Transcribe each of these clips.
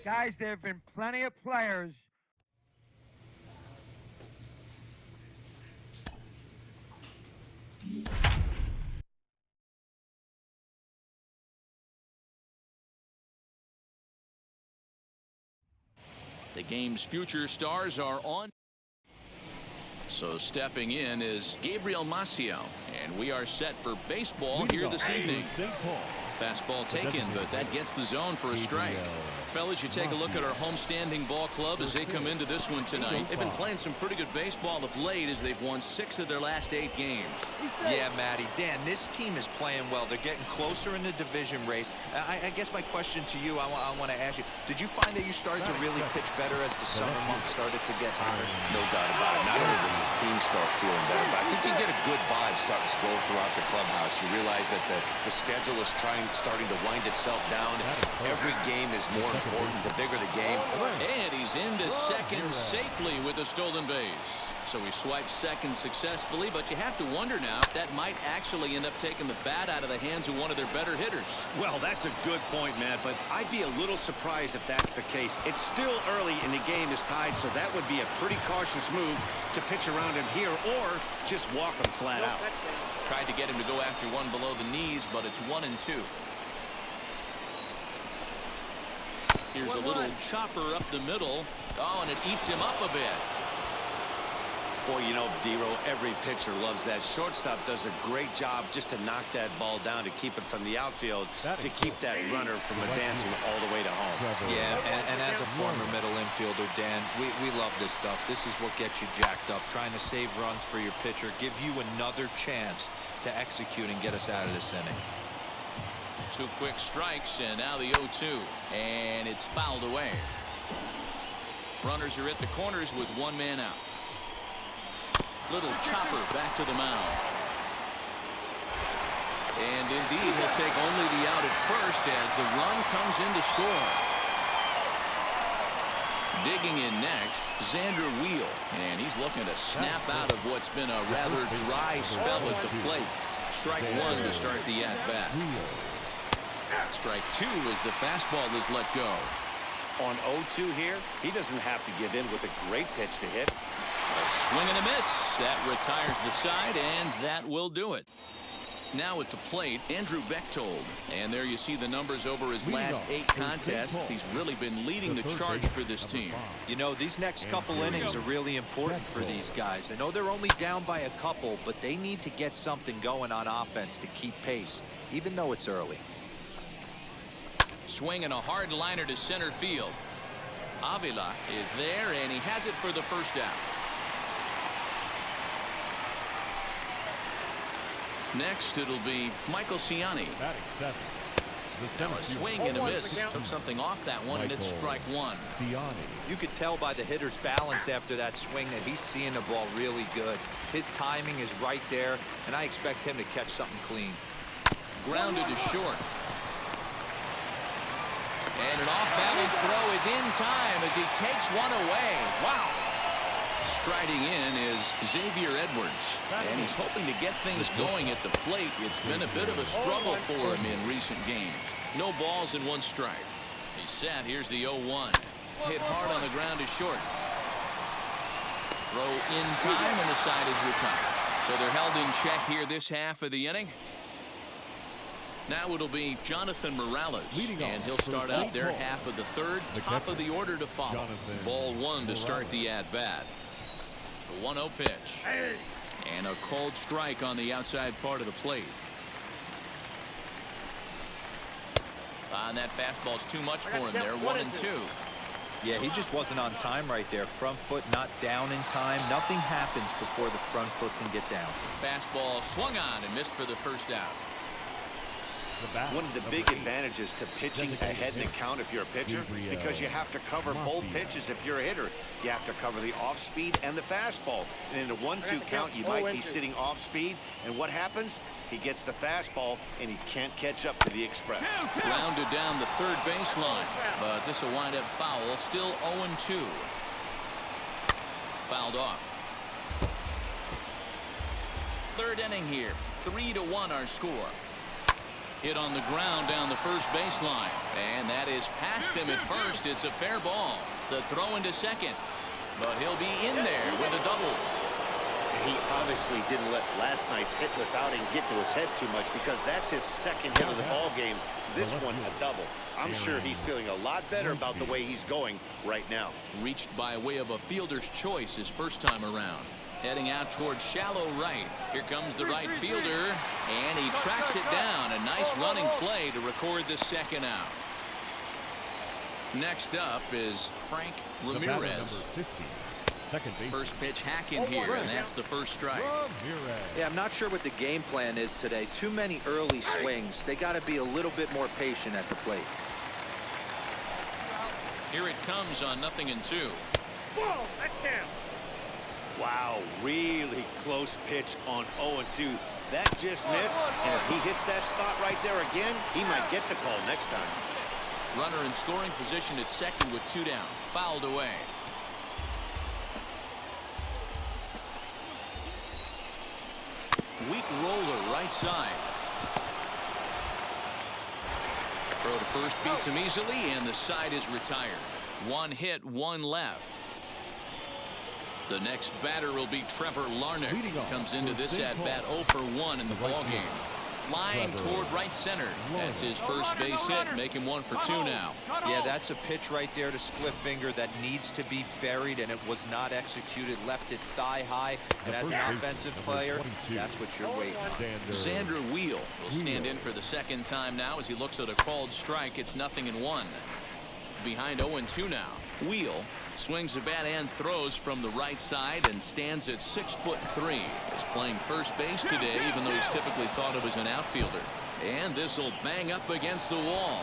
Guys, there have been plenty of players. The game's future stars are on. So stepping in is Gabriel Maciel, and we are set for baseball here this evening. Fastball taken, but that gets the zone for a strike. Fellas, you take a look at our homestanding ball club as they come into this one tonight. They've been playing some pretty good baseball of late as they've won 6 of their last 8 games. Yeah, Matty. Dan, this team is playing well. They're getting closer in the division race. I guess my question to you, I want to ask you, did you find that you started to really pitch better as the summer months started to get hotter? No doubt about it. Not only does the team start feeling better, but I think you get a good vibe starting to roll throughout the clubhouse. You realize that the schedule is starting to wind itself down. Every game is more important the bigger the game. And he's into second safely with a stolen base. So he swipes second successfully, but you have to wonder now if that might actually end up taking the bat out of the hands of one of their better hitters. Well, that's a good point, Matt, but I'd be a little surprised if that's the case. It's still early and the game is tied, so that would be a pretty cautious move to pitch around him here or just walk him flat out. Tried to get him to go after one below the knees, but it's 1-2. Here's a little chopper up the middle. Oh, and it eats him up a bit. Boy, you know, D-Row, every pitcher loves that. Shortstop does a great job just to knock that ball down, to keep it from the outfield, to keep that runner from advancing all the way to home. Yeah, and as a former middle infielder, Dan, we love this stuff. This is what gets you jacked up, trying to save runs for your pitcher, give you another chance to execute and get us out of this inning. 2 quick strikes, and now the 0-2, and it's fouled away. Runners are at the corners with 1 man out. Little chopper back to the mound. And indeed, he'll take only the out at first as the run comes in to score. Digging in next, Xander Wheel, and he's looking to snap out of what's been a rather dry spell at the plate. Strike 1 to start the at-bat. Strike 2 as the fastball is let go. On 0-2 here, he doesn't have to give in with a great pitch to hit. A swing and a miss. That retires the side, and that will do it. Now at the plate, Andrew Bechtold. And there you see the numbers over his last 8 contests. He's really been leading the charge for this team. You know, these next couple innings are really important for these guys. I know they're only down by a couple, but they need to get something going on offense to keep pace, even though it's early. Swinging a hard liner to center field. Avila is there, and he has it for the first out. Next, it'll be Michael Ciani. Now a swing and a miss. Took something off that one, and it's strike 1. You could tell by the hitter's balance after that swing that he's seeing the ball really good. His timing is right there, and I expect him to catch something clean. Grounded to short. And an off-balance throw is in time as he takes one away. Wow. Striding in is Xavier Edwards, and he's hoping to get things going at the plate. It's been a bit of a struggle for him in recent games. No balls and 1 strike. He's set. Here's the 0-1. Hit hard on the ground to short. Throw in time, and the side is retired. So they're held in check here this half of the inning. Now it'll be Jonathan Morales, and he'll start out their half of the 3rd. Top of the order to follow. Ball 1 to start the at-bat. The 1-0 pitch. And a cold strike on the outside part of the plate. And that fastball's too much for him there. 1-2. Yeah, he just wasn't on time right there. Front foot not down in time. Nothing happens before the front foot can get down. Fastball swung on and missed for the first out. One of the big advantages to pitching ahead in the count if you're a pitcher, because you have to cover both pitches if you're a hitter. You have to cover the off-speed and the fastball. And in a 1-2 count, you might be sitting off-speed, and what happens? He gets the fastball, and he can't catch up to the express. Grounded down the 3rd baseline, but this will wind up foul. Still 0-2. Fouled off. 3rd inning here. 3-1 our score. Hit on the ground down the first baseline. And that is past him at first. It's a fair ball. The throw into second. But he'll be in there with a double. He obviously didn't let last night's hitless outing get to his head too much, because that's his second hit of the ball game. This one a double. I'm sure he's feeling a lot better about the way he's going right now. Reached by way of a fielder's choice his first time around. Heading out towards shallow right. Here comes the right fielder, and he tracks it down. A nice running play to record the second out. Next up is Frank Ramirez. First pitch hacking here, and that's the first strike. Yeah, I'm not sure what the game plan is today. Too many early swings. They got to be a little bit more patient at the plate. Here it comes on 0-2. Wow, really close pitch on 0-2. That just missed, and if he hits that spot right there again, he might get the call next time. Runner in scoring position at second with 2 down. Fouled away. Weak roller right side. Throw to first beats him easily, and the side is retired. 1 hit, 1 left. The next batter will be Trevor Larner. He comes into this at bat 0 for 1 in the ball game. Line toward right center. That's his first base hit. Make him 1 for 2 now. Yeah, that's a pitch right there to split finger that needs to be buried, and it was not executed. Left it thigh high, and as an offensive player, that's what you're waiting on. Xavier will stand in for the second time now as he looks at a called strike. It's 0-1. Behind 0-2 now. Wheel swings the bat and throws from the right side and stands at 6'3". He's playing first base today, even though he's typically thought of as an outfielder. And this will bang up against the wall.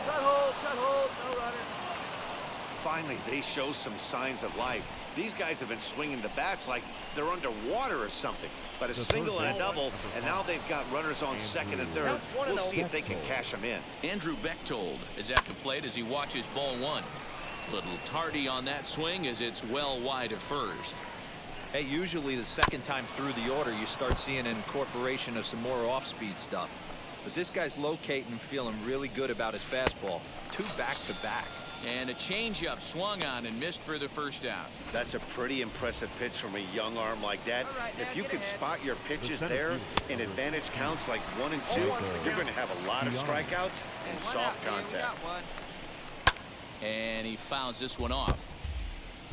Finally, they show some signs of life. These guys have been swinging the bats like they're underwater or something. But a single and a double, and now they've got runners on second and third. We'll see if they can cash them in. Andrew Bechtold is at the plate as he watches ball 1. Little tardy on that swing as it's well wide of first. Hey, usually the second time through the order, you start seeing an incorporation of some more off-speed stuff. But this guy's locating, feeling really good about his fastball. 2 back-to-back. And a changeup swung on and missed for the first out. That's a pretty impressive pitch from a young arm like that. If you can spot your pitches there in advantage counts like 1 and 2, you're going to have a lot of strikeouts and soft contact. And he fouls this one off.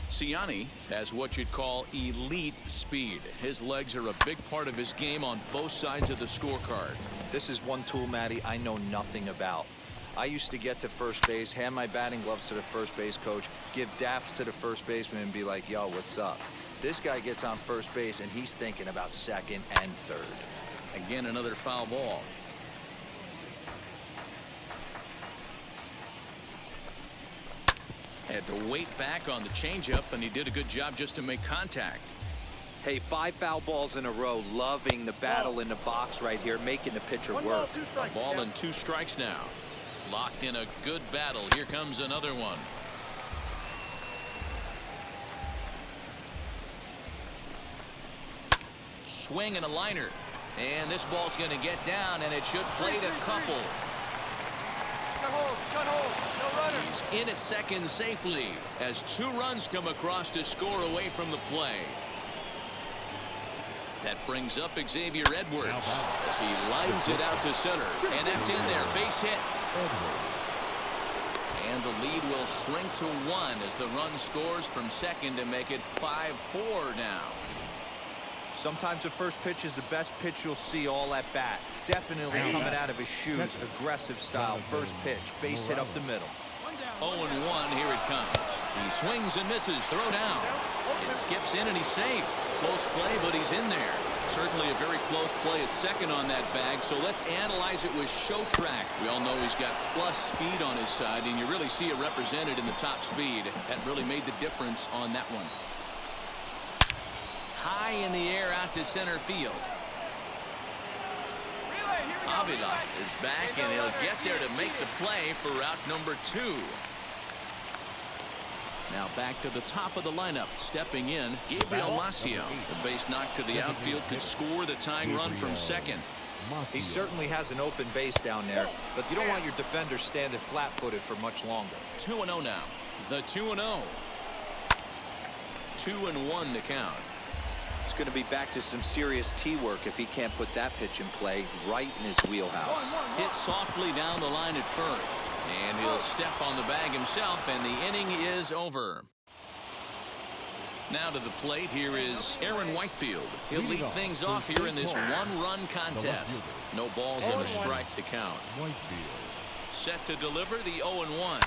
Siani has what you'd call elite speed. His legs are a big part of his game on both sides of the scorecard. This is one tool, Matty, I know nothing about. I used to get to first base, hand my batting gloves to the first base coach, give daps to the first baseman, and be like, yo, what's up? This guy gets on first base, and he's thinking about second and third. Again, another foul ball. Had to wait back on the changeup, and he did a good job just to make contact. Hey, 5 foul balls in a row. Loving the battle in the box right here, making the pitcher work. A ball and 2 strikes now. Locked in a good battle. Here comes another one. Swing and a liner. And this ball's going to get down, and it should plate a couple. He's in at second safely as 2 runs come across to score away from the play. That brings up Xavier Edwards as he lines it out to center, and that's in there. Base hit. And the lead will shrink to 1 as the run scores from second to make it 5-4 now. Sometimes the first pitch is the best pitch you'll see all at bat. Definitely coming out of his shoes. Aggressive style. First pitch. Base hit up the middle. 0-1. Here it comes. He swings and misses. Throw down. It skips in and he's safe. Close play, but he's in there. Certainly a very close play at second on that bag. So let's analyze it with show track. We all know he's got plus speed on his side, and you really see it represented in the top speed. That really made the difference on that one. High in the air out to center field. Avila is back, and he'll get there to make the play for route number 2. Now back to the top of the lineup. Stepping in, Gabriel Macio. The base knock to the outfield could score the tying run from second. He certainly has an open base down there, but you don't want your defender standing flat-footed for much longer. 2-0 now. The 2-0. 2-1 to count. It's going to be back to some serious tee work if he can't put that pitch in play right in his wheelhouse. Hit softly down the line at first, and he'll step on the bag himself, and the inning is over. Now to the plate, here is Aaron Whitefield. He'll lead things off here in this one-run contest. No balls and a strike to count. Set to deliver the 0-1.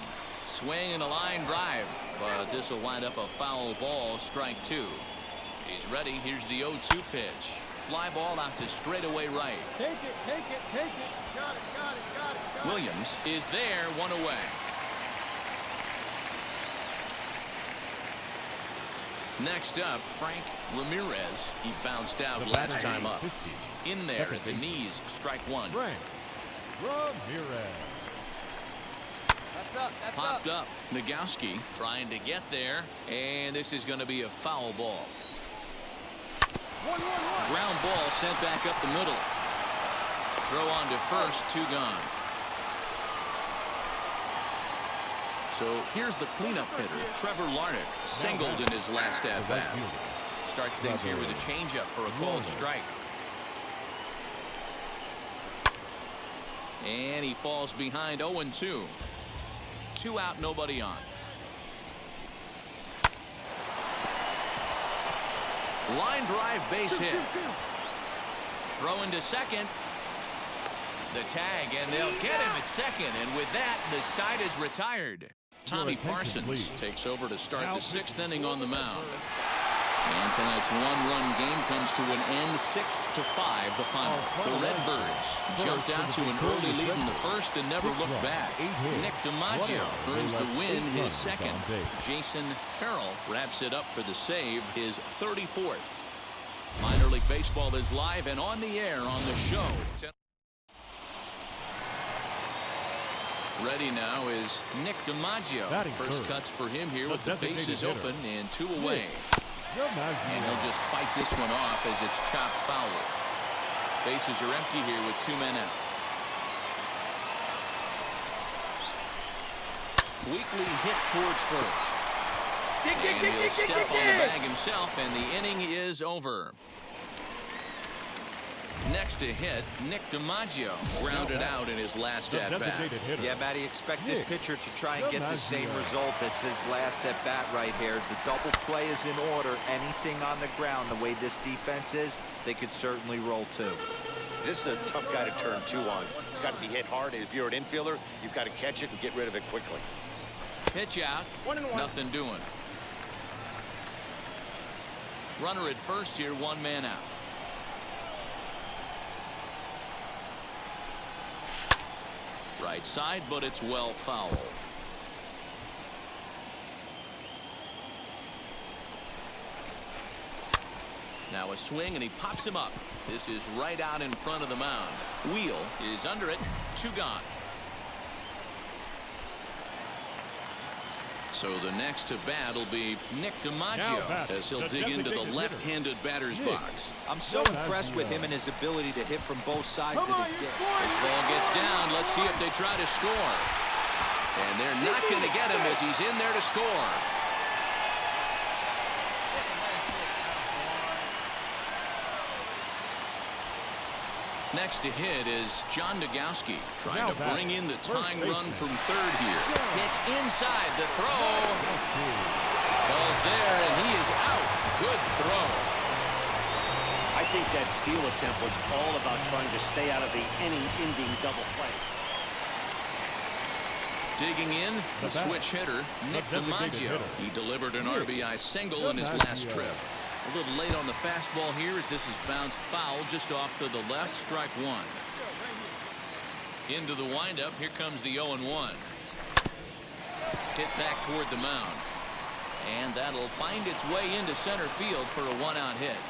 Swing and a line drive, but this will wind up a foul ball, strike 2. He's ready. Here's the 0-2 pitch. Fly ball out to straightaway right. Take it, take it, take it. Got it, got it, got it, got it. Williams is there, 1 away. Next up, Frank Ramirez. He bounced out last time up. In there at the knees, strike 1. Frank Ramirez. That's up, that's Popped up. Nagowski trying to get there, and this is going to be a foul ball. 1-1-1. Ground ball sent back up the middle. Throw on to first, 2 gone. So here's the cleanup hitter, Trevor Larner, singled in his last at-bat. Starts things here with a changeup for a called strike. And he falls behind 0-2. 2 out, nobody on. Line drive, base hit. Throw into second. The tag, and they'll get him at second. And with that, the side is retired. Tommy Parsons takes over to start the 6th inning on the mound. And tonight's one-run game comes to an end, 6-5 the final. The Redbirds jumped out to an early lead in the first and never looked back. Nick DiMaggio earns the win, his 2nd. Jason Farrell wraps it up for the save, his 34th. Minor League Baseball is live and on the air on the show. Ready now is Nick DiMaggio. First cuts for him here with the bases open and 2 away. And he'll just fight this one off as it's chopped foul. Bases are empty here with 2 men out. Weekly hit towards first. And he'll step on the bag himself, and the inning is over. Next to hit, Nick DiMaggio grounded out in his last at-bat. Yeah, Matty, expect this pitcher to try and get the same result as his last at-bat right here. The double play is in order. Anything on the ground, the way this defense is, they could certainly roll 2. This is a tough guy to turn 2 on. It's got to be hit hard. If you're an infielder, you've got to catch it and get rid of it quickly. Pitch out, 1-1. nothing doing. Runner at first here, 1 man out. Right side, but it's well foul. Now a swing, and he pops him up. This is right out in front of the mound. Wheel is under it. 2 gone. So the next to bat will be Nick DiMaggio as he'll dig into the left-handed batter's box. I'm so impressed with him and his ability to hit from both sides of the dish. This ball gets down. Let's see if they try to score. And they're not going to get him as he's in there to score. Next to hit is John Nagowski, trying to bring in the tying run from third here. Pitch inside, the throw. Ball's there, and he is out. Good throw. I think that steal attempt was all about trying to stay out of the inning-ending double play. Digging in, the switch hitter, Nick DiMaggio. He delivered an RBI single in his last trip. A little late on the fastball here as this is bounced foul just off to the left, strike 1. Into the windup, here comes the 0-1. Hit back toward the mound. And that'll find its way into center field for a 1-out hit.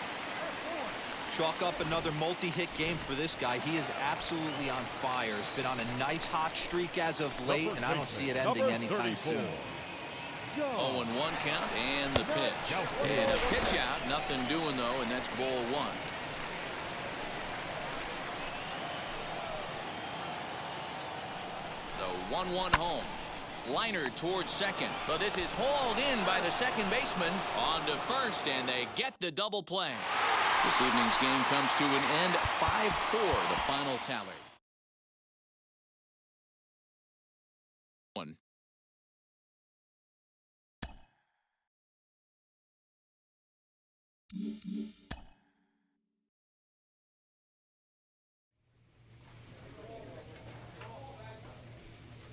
Chalk up another multi-hit game for this guy. He is absolutely on fire. He's been on a nice hot streak as of late, and I don't see it ending anytime soon. 0-1 count, and the pitch. And a pitch out, nothing doing though, and that's ball 1. 1-1 home. Larner towards second, but this is hauled in by the second baseman. On to first, and they get the double play. This evening's game comes to an end, 5-4, the final tally. One.